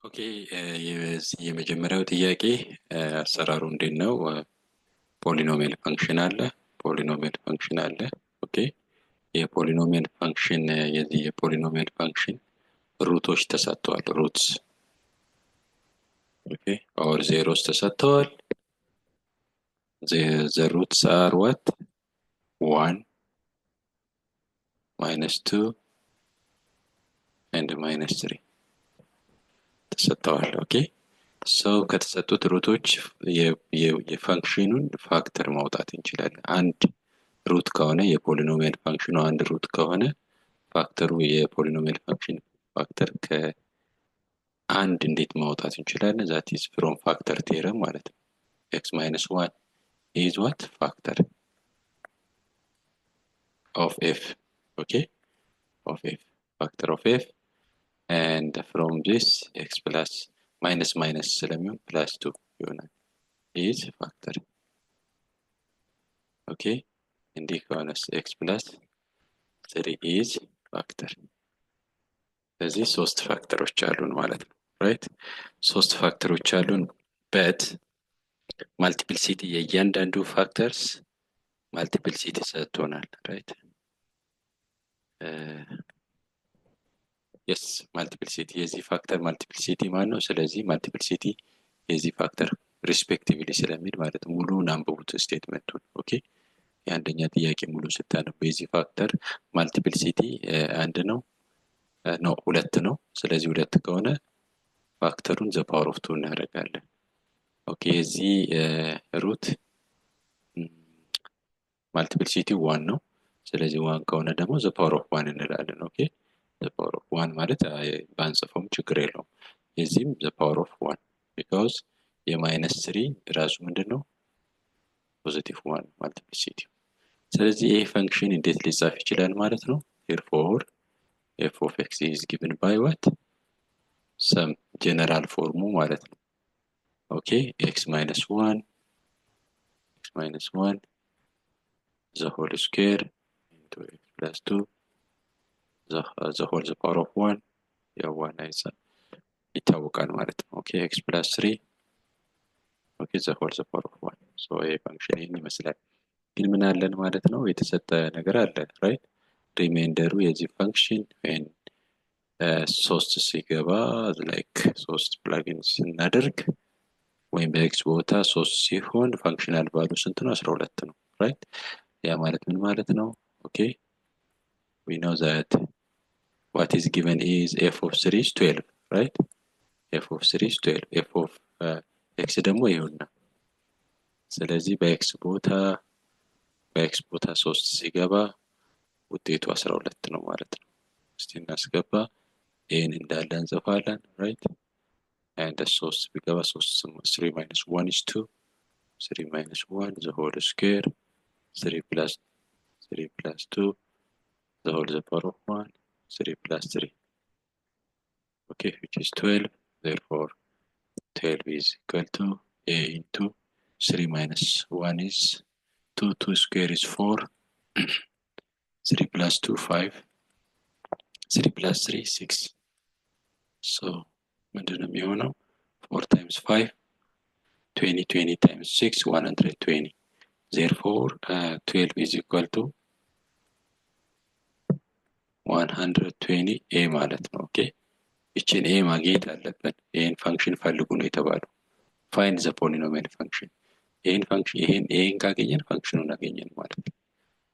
ኦኬ የመጀመሪያው ጥያቄ አሰራሩ እንዴት ነው? ፖሊኖሚያል ፈንክሽን አለ። ፖሊኖሚያል ፈንክሽን አለ። ኦኬ የፖሊኖሚያል ፈንክሽን የዚህ የፖሊኖሚያል ፈንክሽን ሩቶች ተሰጥተዋል። ሩትስ ኦኬ ኦር ዜሮስ ተሰጥተዋል። the roots are what? 1 -2 and -3 ተሰጥተዋል። ኦኬ ሰው ከተሰጡት ሩቶች የፈንክሽኑን ፋክተር ማውጣት እንችላለን። አንድ ሩት ከሆነ የፖሊኖሚያል ፈንክሽኑ አንድ ሩት ከሆነ ፋክተሩ የፖሊኖሚያል ፈንክሽን ፋክተር ከአንድ እንዴት ማውጣት እንችላለን? ዛት ኢዝ ፍሮም ፋክተር ቴረም ማለት ነው። x - 1 is what? Factor of f. Okay, of f, factor of f, and from this x plus minus ስለሚሆን plus 2 ይሆናል is factor. Okay, እንዲህ ከሆነስ x plus 3 is factor. ስለዚህ ሶስት ፋክተሮች አሉን ማለት ነው። ራይት ሶስት ፋክተሮች አሉን በት ማልቲፕሊሲቲ የእያንዳንዱ ፋክተርስ ማልቲፕሊሲቲ ሰጥቶናል። ራይት የስ ማልቲፕሊሲቲ የዚህ ፋክተር ማልቲፕሊሲቲ ማን ነው? ስለዚህ ማልቲፕሊሲቲ የዚህ ፋክተር ሪስፔክቲቭሊ ስለሚል ማለት ሙሉውን አንብቡት ስቴትመንቱን። ኦኬ የአንደኛ ጥያቄ ሙሉ ስታነቡ የዚህ ፋክተር ማልቲፕሊሲቲ አንድ ነው ነው ሁለት ነው። ስለዚህ ሁለት ከሆነ ፋክተሩን ዘ ፓወር ኦፍ 2 እናደርጋለን። ኦኬ የዚህ ሩት ማልቲፕሊሲቲ 1 ነው። ስለዚህ 1 ከሆነ ደግሞ ዘ ፓወር ኦፍ 1 እንላለን። ኦኬ ዘ ፓወር ኦፍ 1 ማለት ባንጽፈውም ችግር የለውም። የዚህም ዘ ፓወር ኦፍ 1 ቢኮዝ -3 ራሱ ምንድነው ፖዚቲቭ 1 ማልቲፕሊሲቲ። ስለዚህ ይሄ ፈንክሽን እንዴት ሊጻፍ ይችላል ማለት ነው? therefore f of x is given by what? some general form ማለት ነው። ኦኬ x - 1 the whole square into x plus 2 the whole the power of 1 ያው 1 ይታወቃል ማለት ነው። ኦኬ x plus 3 ኦኬ the whole the power of 1 so ይሄ ፈንክሽን ይሄን ይመስላል። ግን ምን አለን ማለት ነው? የተሰጠ ነገር አለ ራይት ሪሜንደሩ የዚህ ፈንክሽን when 3 ሲገባ ላይክ 3 ፕላግን ስናደርግ ወይም በx ቦታ 3 ሲሆን ፋንክሽናል ቫልዩ ስንት ነው? 12 ነው ራይት ያ ማለት ምን ማለት ነው? ኦኬ we know that what is given is f of 3 is 12 right f of 3 is 12 f of x ደግሞ ይሁንና ስለዚህ በx ቦታ 3 ሲገባ ውጤቱ 12 ነው ማለት ነው። እስቲ እናስገባ ይሄን እንዳለ እንጽፋለን ራይት and 3 ቢገባ 3 minus 1 is 2 3 minus 1 the whole square 3 plus 2 the whole the power of 1 3 plus 3 okay which is 12 therefore 12 is equal to a into 3 minus 1 is 2 square is 4 3 plus 2 5 3 plus 3 6 so ምንድነው የሚሆነው 4 times 5 20 times 6 120 therefore 12 is equal to 120 a ማለት ነው። ኦኬ እቺን a ማግኘት አለብን። ይሄን ፈንክሽን ፈልጉ ነው የተባለው። find the polynomial function ይሄን ፈንክሽን ይሄን ካገኘን ፈንክሽኑን አገኘን ማለት ነው።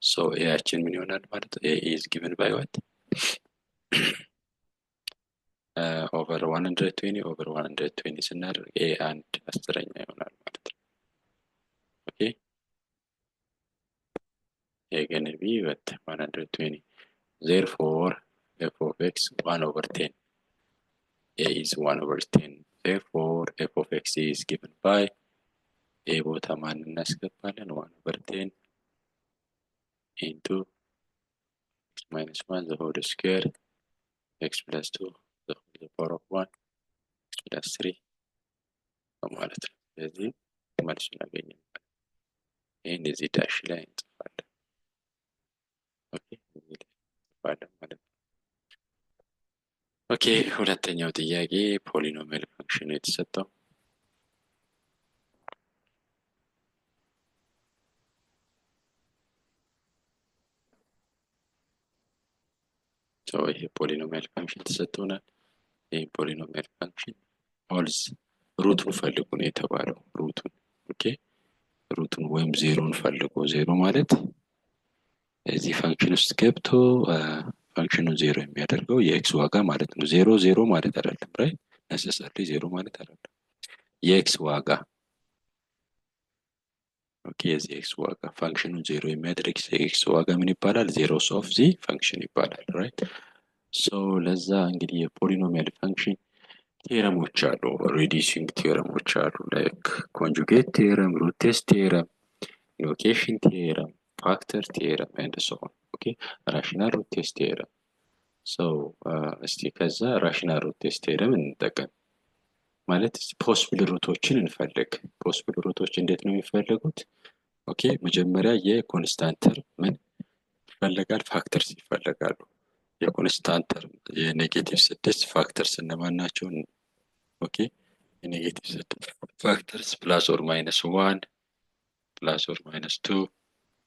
so ያችን ምን ይሆናል ማለት ነው? a is given by what? over 120 over 120 ስናደርግ a አንድ አስረኛ ይሆናል ማለት ነው። ኦኬ a gonna be what 120 therefore f of x 1 over 10 a is 1 over 10 therefore f of x is given by a ቦታ ማን እናስገባለን 1 over 10 into x minus 1 the whole square x plus 2 the power of 1 x plus 3 ማለት ነው። ስለዚህ መልሱን እናገኛለን። ይሄን እዚህ ዳሽ ላይ እንጽፋለን። ኦኬ እንጽፋለን ማለት ነው። ኦኬ ሁለተኛው ጥያቄ ፖሊኖሚያል ፈንክሽን የተሰጠው ይሄ ፖሊኖሚያል ፈንክሽን ተሰጥቶናል። ይሄ ፖሊኖሚያል ፈንክሽን ኦልዝ ሩቱን ፈልጉ ነው የተባለው። ሩቱን ኦኬ ሩቱን ወይም ዜሮን ፈልጉ። ዜሮ ማለት እዚህ ፈንክሽን ውስጥ ገብቶ ፈንክሽኑን ዜሮ የሚያደርገው የኤክስ ዋጋ ማለት ነው። ዜሮ ዜሮ ማለት አይደለም ራይት ነሰሰርሊ ዜሮ ማለት አይደለም። የኤክስ ዋጋ ኦኬ የዚህ ኤክስ ዋጋ ፈንክሽኑን ዜሮ የሚያደርግ ኤክስ ዋጋ ምን ይባላል? ዜሮስ ኦፍ ዚ ፈንክሽን ይባላል ራይት። ሶ ለዛ እንግዲህ የፖሊኖሚያል ፈንክሽን ቴረሞች አሉ፣ ሪዲዩሲንግ ቴረሞች አሉ፣ ላይክ ኮንጁጌት ቴረም፣ ሩት ቴስት ቴረም፣ ሎኬሽን ቴረም፣ ፋክተር ቴረም ኤንድ ሶ ኦን። ኦኬ ራሽናል ሩት ቴስት ቴረም። ሶ እስቲ ከዛ ራሽናል ሩት ቴስት ቴረም እንጠቀም። ማለት ፖስብል ሩቶችን እንፈልግ። ፖስብል ሩቶች እንዴት ነው የሚፈለጉት? ኦኬ መጀመሪያ የኮንስታንት ተርም ምን ይፈለጋል? ፋክተርስ ይፈለጋሉ። የኮንስታንት ተርም የኔጌቲቭ 6 ፋክተርስ እነማን ናቸው? ኦኬ የኔጌቲቭ 6 ፋክተርስ ፕላስ ኦር ማይነስ 1 ፕላስ ኦር ማይነስ 2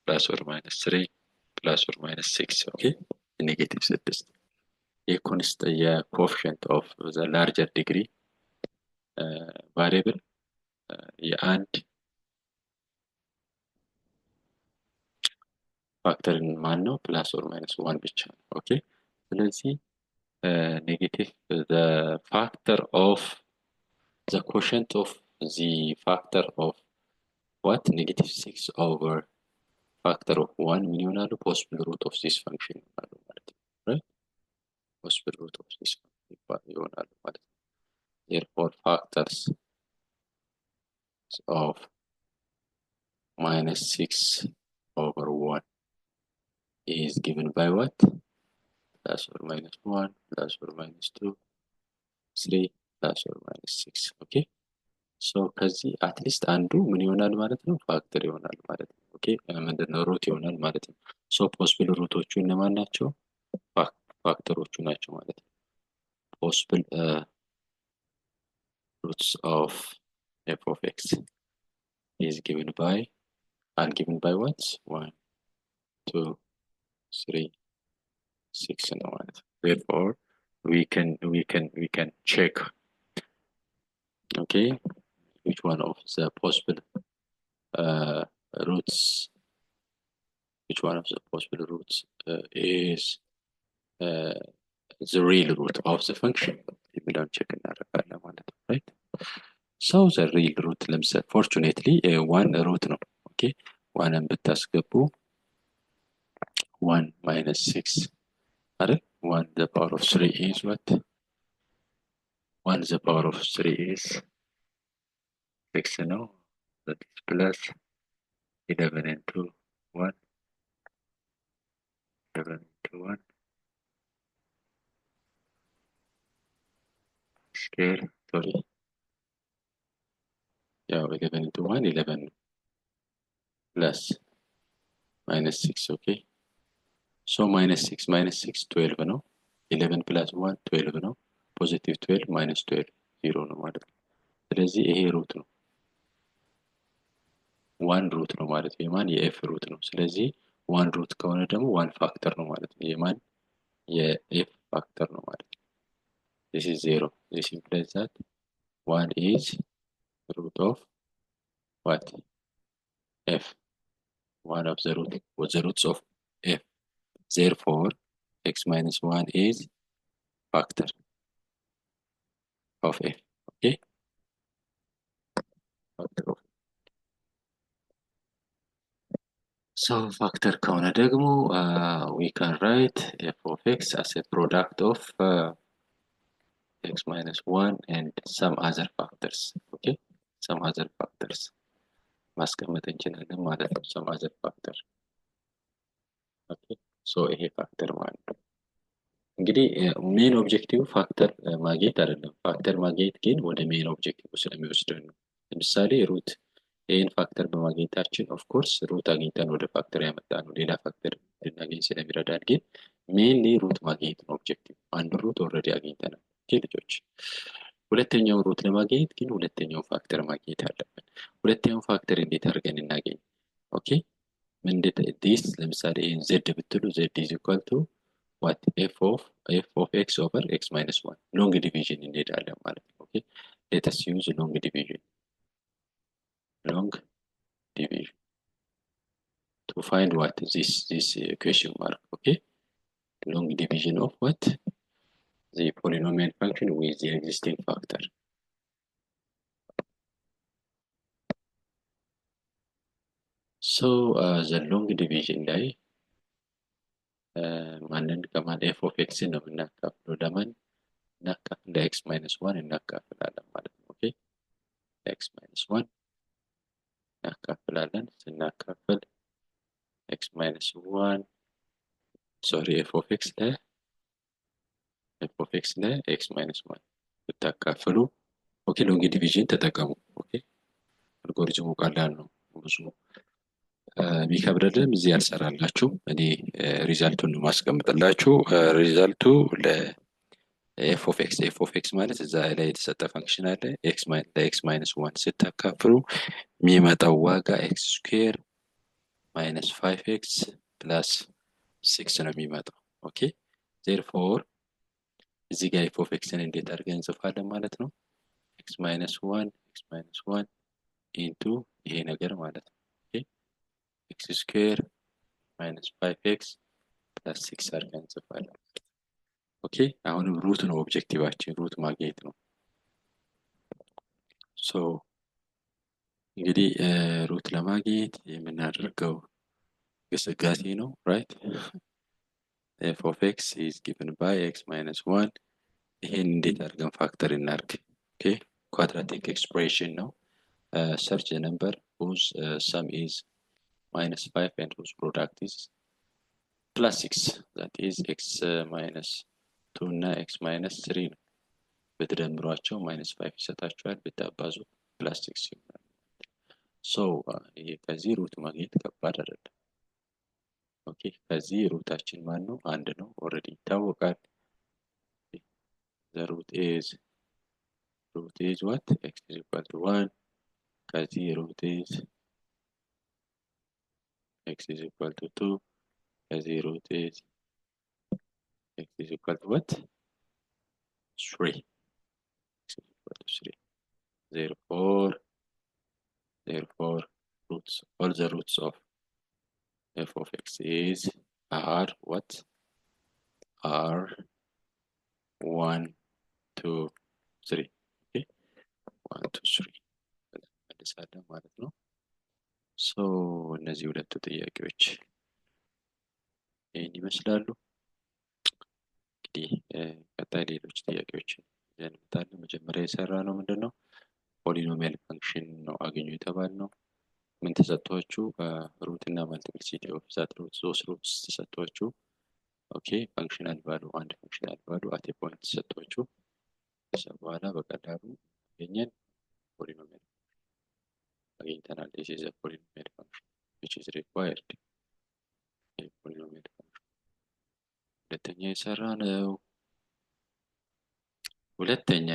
ፕላስ ኦር ማይነስ 3 ፕላስ ኦር ማይነስ 6 ኦኬ የኔጌቲቭ 6 የኮኤፊሽንት ኦፍ ዘ ላርጀር ዲግሪ ቫሪያብል የአንድ ፋክተርን ማን ነው? ፕላስ ኦር ማይነስ 1 ብቻ ነው። ኦኬ ስለዚህ ኔጌቲቭ the factor of the quotient of the factor of what negative 6 over factor of 1 ምን ይሆናሉ? possible root of this function ይሆናሉ ማለት ነው right possible root of this function ይሆናሉ ማለት ነው። therefore factors of minus 6 over 1 is given by what? Plus or minus 1 plus or minus 2 3 plus or minus 6 ኦኬ ሶ ከዚህ አትሊስት አንዱ ምን ይሆናል ማለት ነው? ፋክተር ይሆናል ማለት ነው። ኦኬ ምንድነው? ሩት ይሆናል ማለት ነው። ሶ ፖሲብል ሩቶቹ እነማን ናቸው? ፋክተሮቹ ናቸው ማለት ነው። ፖሲብል ሩትስ ኦፍ ኤፍ ኦፍ ኤክስ is given by are given by what? 1 2 3 6 ነው ማለት ነው። therefore we can check okay which one of the possible roots which one of the possible roots is the real root of the function የሚለውን ቼክ እናደርጋለን ማለት ነው right so the real root ለምሳሌ fortunately one root ነው ኦኬ ዋንን ብታስገቡ 1 minus 6 አይደል 1 the power of 3 is what 1 the power of 3 is 6 ነው that is plus 11 into 1 11 into 1 scale sorry yeah 11 into 1 11 plus minus 6 okay so minus 6 12 ነው 11 plus 1 12 ነው positive 12 minus 12 0 ነው ማለት ነው ስለዚህ ይሄ ሩት ነው ዋን ሩት ነው ማለት ነው የማን የኤፍ ሩት ነው ስለዚህ ዋን ሩት ከሆነ ደግሞ ዋን ፋክተር ነው ማለት ነው የማን የኤፍ ፋክተር ነው ማለት ነው this is 0 this implies that 1 is root of what f one of the roots of f therefore x minus 1 is factor of f okay factor of so factor ከሆነ ደግሞ we can write f of x as a product of x minus 1 and some other factors okay some other factors ማስቀመጥ እንችላለን ማለት ነው some other factor okay so ይሄ ፋክተር ማለት ነው እንግዲህ ሜን ኦብጀክቲቭ ፋክተር ማግኘት አይደለም ፋክተር ማግኘት ግን ወደ ሜን ኦብጀክቲቭ ስለሚወስደን ነው ለምሳሌ ሩት ይሄን ፋክተር በማግኘታችን ኦፍ ኮርስ ሩት አግኝተን ወደ ፋክተር ያመጣ ነው ሌላ ፋክተር እንድናገኝ ስለሚረዳን ግን ሜንሊ ሩት ማግኘት ነው ኦብጀክቲቭ። አንድ ሩት ኦልሬዲ አግኝተናል። ኦኬ ልጆች፣ ሁለተኛው ሩት ለማግኘት ግን ሁለተኛው ፋክተር ማግኘት አለብን። ሁለተኛው ፋክተር እንዴት አድርገን እናገኝ? ኦኬ ምንድን ዲስ ለምሳሌ ይህን ዜድ ብትሉ ዜድ ኢዝ ኢኳል ቱ ዋት ኤፍ ኦፍ ኤክስ ኦቨር ኤክስ ማይነስ ዋን ሎንግ ዲቪዥን እንሄዳለን ማለት ነው። ኦኬ ሌተስ ዩዝ ሎንግ ዲቪዥን to find what this question mark. Okay, long division of what? The polynomial function with the existing factor. So the long division ላይ ማንን ከማን f of x ነው የምናካፍለው? ለማን እናካፍል? ለx minus 1 እናካፍላለን ማለት ነው። ኦኬ x minus 1 እናካፍላለን። ስናካፍል x minus 1 sorry f of x x minus 1 ብታካፍሉ ኦኬ ሎንግ ዲቪዥን ተጠቀሙ። ኦኬ አልጎሪዝሙ ቀላል ነው። ብዙ ቢከብደንም እዚህ ያልሰራላችሁ እኔ ሪዛልቱን ማስቀምጥላችሁ። ሪዛልቱ ለf of x ማለት እዛ ላይ የተሰጠ ፈንክሽን አለ። ለx minus 1 ስታካፍሉ የሚመጣው ዋጋ x ስኩዌር minus 5x plus 6 ነው የሚመጣው። ኦኬ therefore እዚህ ጋር f of x እንዴት አድርገን እንጽፋለን ማለት ነው? x minus 1 into ይሄ ነገር ማለት ነው። ኦኬ x square minus 5x plus 6 አድርገን እንጽፋለን። ኦኬ አሁንም ሩት ነው ኦብጀክቲቫችን፣ ሩት ማግኘት ነው። ሶ እንግዲህ ሩት ለማግኘት የምናደርገው ግስጋሴ ነው። ራይት f of x is given by x minus 1 ይሄን እንዴት አድርገን ፋክተር እናድርግ? ኦኬ ኳድራቲክ ኤክስፕሬሽን ነው። search the number whose sum is minus 5 and whose product is plus 6, that is x minus 2 እና x minus 3 ነው። ብትደምሯቸው minus 5 ይሰጣቸዋል፣ ብታባዙ plus 6 ይሆናል። ሶ ይሄ ከዚህ ሩት ማግኘት ከባድ አይደለም። ኦኬ ከዚህ ሩታችን ማን ነው? አንድ ነው፣ ኦልሬዲ ይታወቃል። the root is what? x is equal to 1 ከዚህ root is x is equal to 2 ከዚህ root is x is equal to what? 3 x is equal to 3. Therefore roots, all the roots of f of x are what? are 1 2 3. okay 1 2 3 መልሳለን ማለት ነው። ሶ እነዚህ ሁለቱ ጥያቄዎች ይህን ይመስላሉ። እንግዲህ ቀጣይ ሌሎች ጥያቄዎችን ይዘን እንመጣለን። መጀመሪያ የሰራ ነው ምንድነው? ፖሊኖሚያል ፈንክሽን ነው አገኙ የተባልነው። ምን ተሰጥቷችሁ? ሩት እና መልቲፕሊሲቲ ኦፍ ዛት ሩት ሶስት ሩትስ ተሰጥቷችሁ። ኦኬ ፈንክሽናል ቫሉ አንድ ፈንክሽናል ቫሉ አት ኤ ፖይንት ተሰጥቷችሁ በኋላ በቀላሉ አገኘን ፖሊኖሚያል አግኝተናል። this is a polynomial function which is required. a polynomial function ሁለተኛ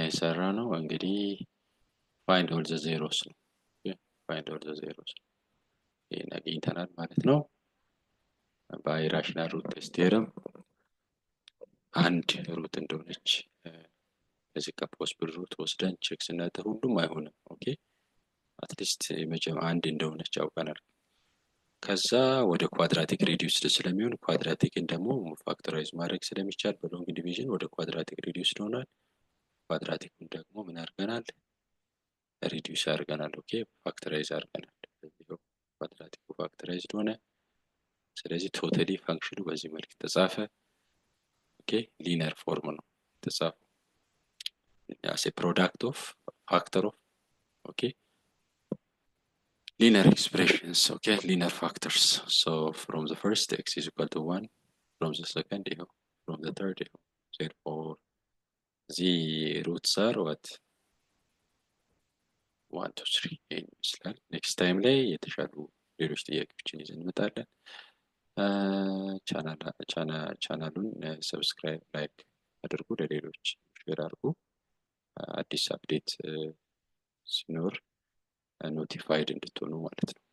የሰራ ነው እንግዲህ find all the zeros ነው። find all the zeros ይሄን አግኝተናል ማለት ነው። by rational root test theorem አንድ ሩት እንደሆነች እዚህ ከፖሲብል ሩት ወስደን ቼክ ስናደርግ ሁሉም አይሆንም። ኦኬ አትሊስት አንድ እንደሆነች አውቀናል። ከዛ ወደ ኳድራቲክ ሪዲዩስድ ስለሚሆን ኳድራቲክን ደግሞ ፋክተራይዝ ማድረግ ስለሚቻል በሎንግ ዲቪዥን ወደ ኳድራቲክ ሪዲዩስድ ሆኗል። ኳድራቲክን ደግሞ ምን አድርገናል? ሪዲዩስ አድርገናል። ኦኬ ፋክተራይዝ አድርገናል። ስለዚህ ኳድራቲኩ ፋክተራይዝድ ሆነ። ስለዚህ ቶታሊ ፈንክሽኑ በዚህ መልክ ተጻፈ። ኦኬ ሊነር ፎርም ነው ተጻፈው as a product of factor of okay linear expressions, okay linear factors. So from the first x is equal to 1, from the second from the third therefore the roots are what? 1 2 3 ይመስላል። next time ላይ የተሻሉ ሌሎች ጥያቄዎችን ይዘን እንመጣለን። ቻናሉን ሰብስክራይብ ላይክ አድርጉ፣ ለሌሎች ሼር አድርጉ። አዲስ አፕዴት ሲኖር ኖቲፋይድ እንድትሆኑ ማለት ነው።